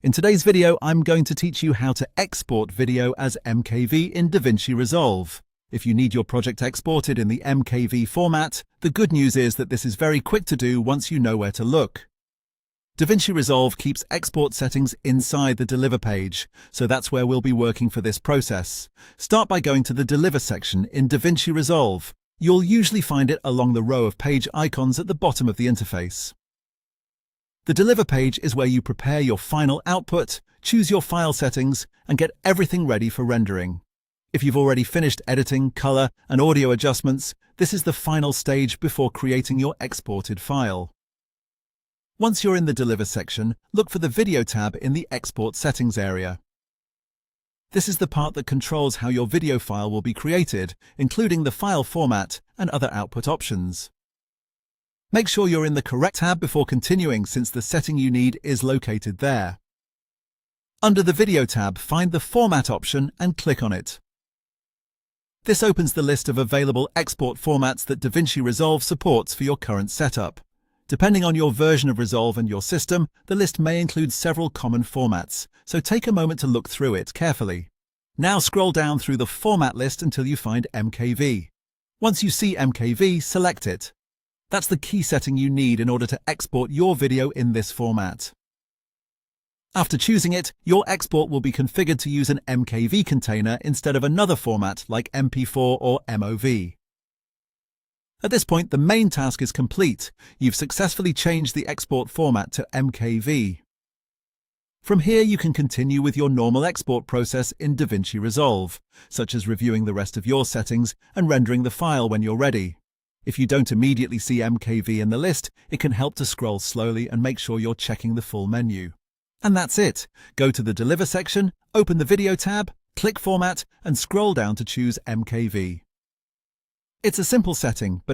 In today's video, I'm going to teach you how to export video as MKV in DaVinci Resolve. If you need your project exported in the MKV format, the good news is that this is very quick to do once you know where to look. DaVinci Resolve keeps export settings inside the Deliver page, so that's where we'll be working for this process. Start by going to the Deliver section in DaVinci Resolve. You'll usually find it along the row of page icons at the bottom of the interface. The Deliver page is where you prepare your final output, choose your file settings, and get everything ready for rendering. If you've already finished editing, color, and audio adjustments, this is the final stage before creating your exported file. Once you're in the Deliver section, look for the Video tab in the Export Settings area. This is the part that controls how your video file will be created, including the file format and other output options. Make sure you're in the correct tab before continuing, since the setting you need is located there. Under the Video tab, find the Format option and click on it. This opens the list of available export formats that DaVinci Resolve supports for your current setup. Depending on your version of Resolve and your system, the list may include several common formats, so take a moment to look through it carefully. Now scroll down through the format list until you find MKV. Once you see MKV, select it. That's the key setting you need in order to export your video in this format. After choosing it, your export will be configured to use an MKV container instead of another format like MP4 or MOV. At this point, the main task is complete. You've successfully changed the export format to MKV. From here, you can continue with your normal export process in DaVinci Resolve, such as reviewing the rest of your settings and rendering the file when you're ready. If you don't immediately see MKV in the list, it can help to scroll slowly and make sure you're checking the full menu. And that's it. Go to the Deliver section, open the Video tab, click Format, and scroll down to choose MKV. It's a simple setting, but